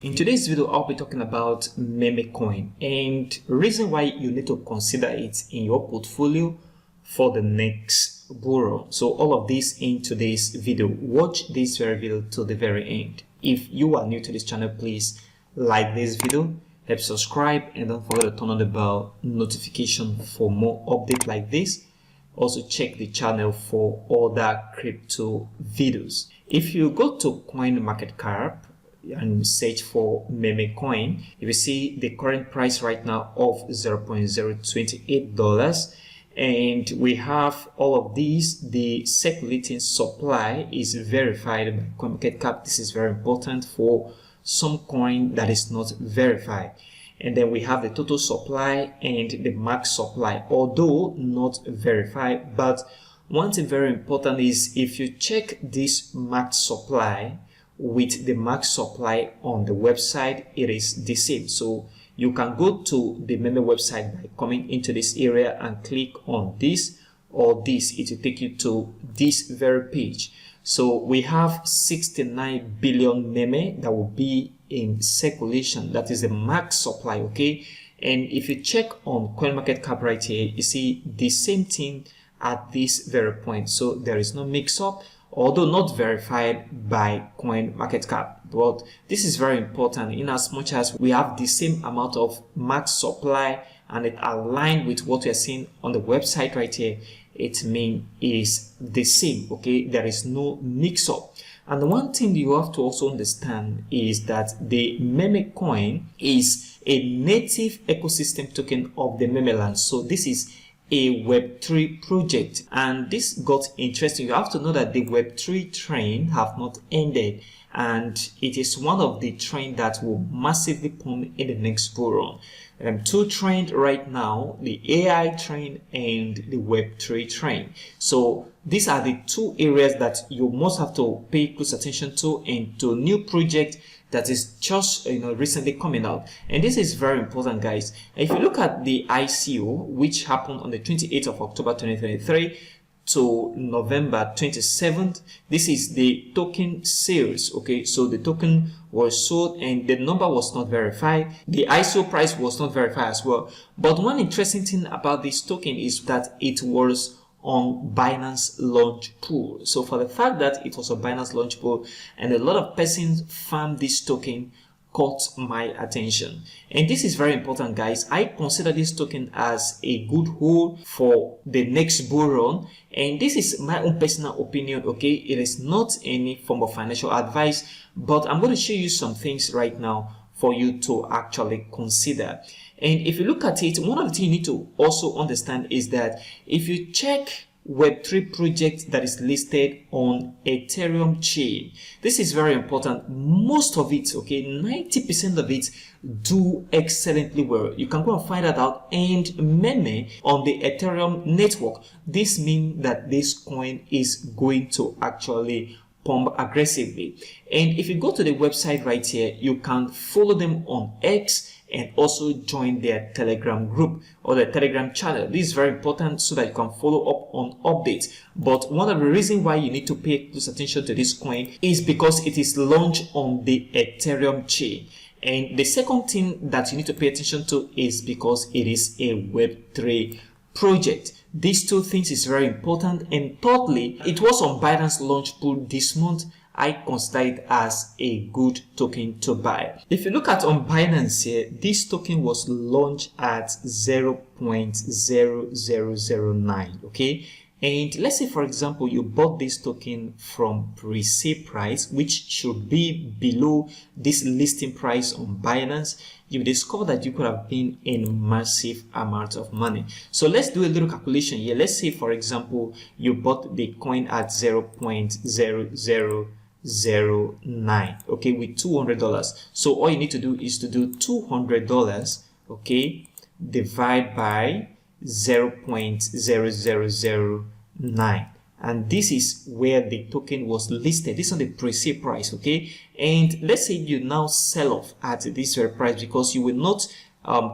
In today's video, I'll be talking about MEMECOIN and the reason why you need to consider it in your portfolio for the next bull run. So all of this in today's video. Watch this very video to the very end. If you are new to this channel, please like this video, help subscribe, and don't forget to turn on the bell notification for more updates like this. Also check the channel for other crypto videos. If you go to CoinMarketCap and search for MEMECOIN, you will see the current price right now of $0.028, and we have all of these. The circulating supply is verified by CoinMarketCap. This is very important for some coin that is not verified. And then we have the total supply and the max supply, although not verified. But one thing very important is if you check this max supply with the max supply on the website, it is the same. So you can go to the Meme website by coming into this area and click on this or this. It will take you to this very page. So we have 69 billion meme that will be in circulation. That is the max supply, okay? And if you check on CoinMarketCap right here, you see the same thing at this very point. So there is no mix-up, although not verified by CoinMarketCap. But this is very important in as much as we have the same amount of max supply and it aligned with what we are seeing on the website right here. It means is the same, okay? There is no mix-up. And the one thing you have to also understand is that the MEMECOIN is a native ecosystem token of the memeland. So this is a Web3 project, and this got interesting. You have to know that the Web3 train have not ended, and it is one of the train that will massively pump in the next bull run. Two trains right now, the AI train and the Web3 train. So these are the two areas that you must have to pay close attention to, and to new project that is just recently coming out. And this is very important, guys. If you look at the ICO, which happened on the 28th of October 2023 to November 27th, this is the token sales, okay? So the token was sold and the number was not verified. The ICO price was not verified as well. But one interesting thing about this token is that it was on Binance launch pool. So for the fact that it was a Binance launch pool and a lot of persons farmed this token caught my attention. And this is very important, guys. I consider this token as a good hold for the next bull run. And this is my own personal opinion, okay? It is not any form of financial advice, but I'm going to show you some things right now for you to actually consider. And if you look at it, one of the things you need to also understand is that if you check Web3 project that is listed on Ethereum chain, this is very important. Most of it, okay, 90% of it do excellently well. You can go and find that out. And meme on the Ethereum network, this means that this coin is going to actually pump aggressively. And if you go to the website right here, you can follow them on X and also join their Telegram group or the Telegram channel. This is very important so that you can follow up on updates. But one of the reasons why you need to pay close attention to this coin is because it is launched on the Ethereum chain. And the second thing that you need to pay attention to is because it is a Web3 project. These two things is very important. And thirdly, it was on Binance launch pool this month. I consider it as a good token to buy. If you look at on Binance here, this token was launched at 0.0009, okay? And let's say, for example, you bought this token from pre-sale price, which should be below this listing price on Binance. You discover that you could have been in massive amount of money. So let's do a little calculation here. Let's say, for example, you bought the coin at 0.0009, okay, with $200. So all you need to do is to do $200, okay, divide by 0.0009, and this is where the token was listed. This is on the pre-sale price, okay? And let's say you now sell off at this very price because you will not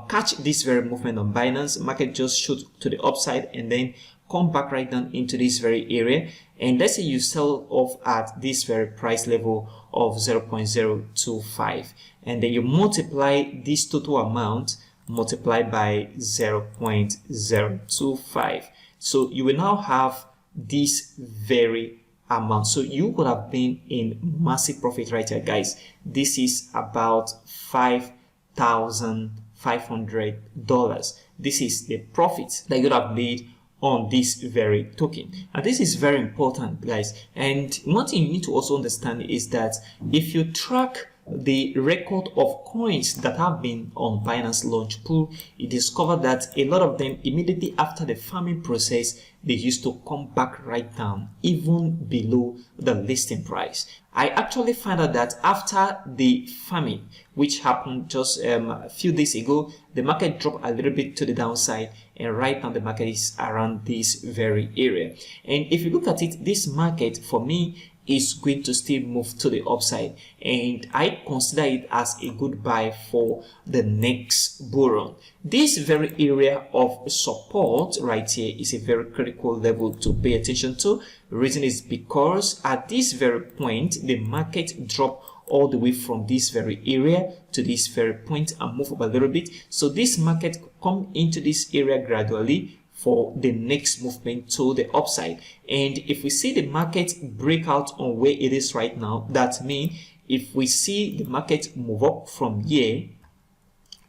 catch this very movement on Binance. Market just shoot to the upside and then come back right down into this very area, and let's say you sell off at this very price level of 0.025, and then you multiply this total amount multiplied by 0.025, so you will now have this very amount. So you could have been in massive profit right here, guys. This is about $5,500. This is the profit that you would have made on this very token, and this is very important, guys. And one thing you need to also understand is that if you track the record of coins that have been on Binance launch pool, you discover that a lot of them, immediately after the farming process, they used to come back right down, even below the listing price. I actually found out that after the farming, which happened just a few days ago, the market dropped a little bit to the downside, and right now the market is around this very area. And if you look at it, this market for me is going to still move to the upside, and I consider it as a good buy for the next bull run. This very area of support right here is a very critical level to pay attention to. The reason is because at this very point the market dropped all the way from this very area to this very point and move up a little bit. So this market come into this area gradually for the next movement to the upside. And if we see the market break out on where it is right now, that means if we see the market move up from here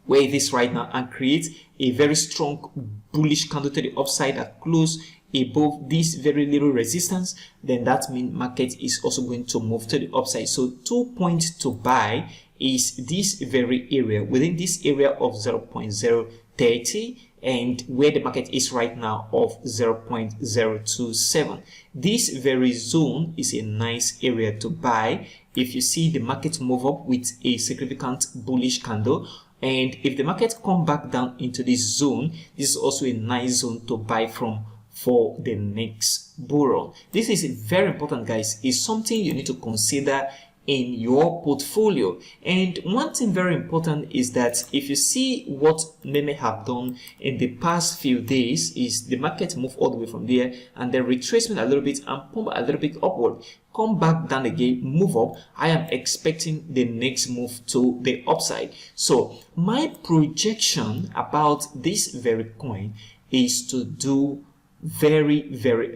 where it is right now and create a very strong bullish candle to the upside that close above this very little resistance, then that means market is also going to move to the upside. So 2 points to buy is this very area, within this area of 0.030 and where the market is right now of 0.027. This very zone is a nice area to buy if you see the market move up with a significant bullish candle. And if the market come back down into this zone, this is also a nice zone to buy from for the next bull run. This is very important, guys. It's something you need to consider in your portfolio. And one thing very important is that if you see what Meme have done in the past few days, is the market move all the way from there and then retracement a little bit and pump a little bit upward, come back down again, move up. I am expecting the next move to the upside. So my projection about this very coin is to do very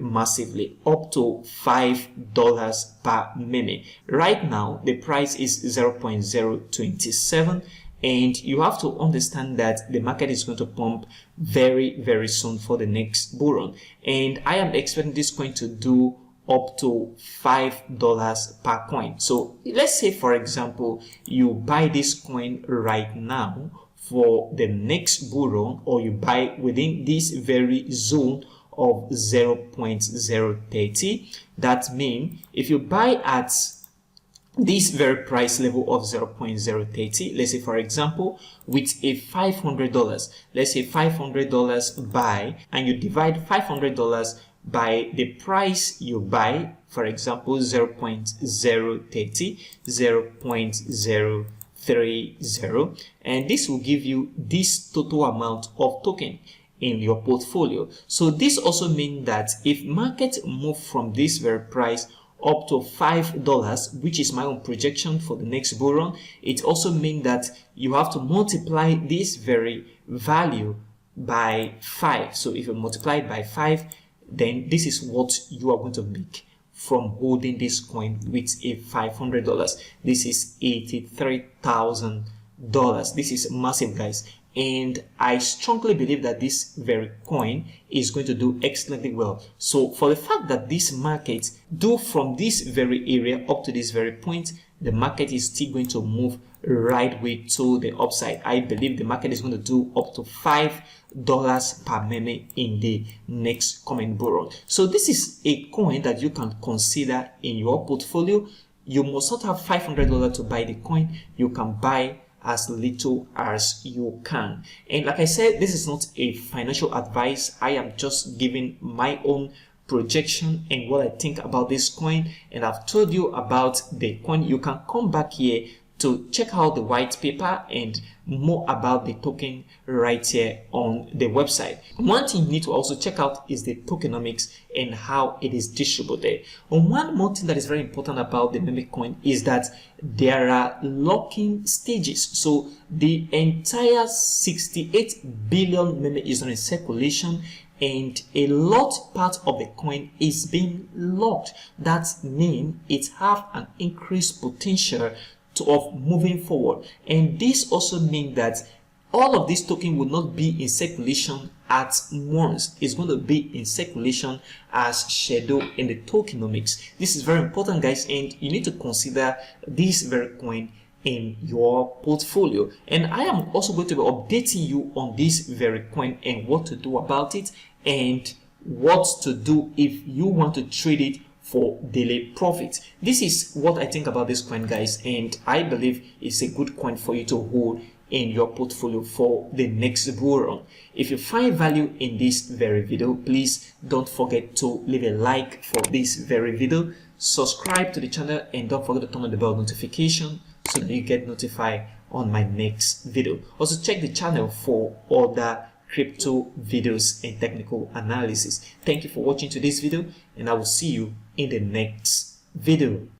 massively, up to $5 per meme. Right now the price is 0.027, and you have to understand that the market is going to pump very soon for the next bull run, and I am expecting this coin to do up to $5 per coin. So let's say, for example, you buy this coin right now for the next bull run, or you buy within this very zone of 0.030. That means if you buy at this very price level of 0.030, let's say for example with a $500, let's say $500 buy, and you divide $500 by the price you buy, for example 0.030, 0.030, and this will give you this total amount of token in your portfolio. So this also means that if market move from this very price up to $5, which is my own projection for the next bull run, it also means that you have to multiply this very value by 5. So if you multiply it by 5, then this is what you are going to make from holding this coin with a $500. This is $83,000. This is massive, guys. And I strongly believe that this very coin is going to do excellently well. So for the fact that this market do from this very area up to this very point, the market is still going to move right way to the upside. I believe the market is going to do up to $5 per meme in the next coming bull run. So this is a coin that you can consider in your portfolio. You must not have $500 to buy the coin. You can buy as little as you can. And like I said, this is not a financial advice. I am just giving my own projection and what I think about this coin, and I've told you about the coin. You can come back here to check out the white paper and more about the token right here on the website. One thing you need to also check out is the tokenomics and how it is distributed. And one more thing that is very important about the MEMECOIN is that there are locking stages. So the entire 68 billion meme is on in circulation, and a lot part of the coin is being locked. That means it have an increased potential of moving forward. And this also means that all of this token will not be in circulation at once. It's going to be in circulation as scheduled in the tokenomics. This is very important, guys, and you need to consider this very coin in your portfolio. And I am also going to be updating you on this very coin and what to do about it and what to do if you want to trade it for daily profit. This is what I think about this coin, guys, and I believe it's a good coin for you to hold in your portfolio for the next bull run. If you find value in this very video, please don't forget to leave a like for this very video, subscribe to the channel, and don't forget to turn on the bell notification so that you get notified on my next video. Also check the channel for other crypto videos and technical analysis. Thank you for watching today's video, and I will see you in the next video.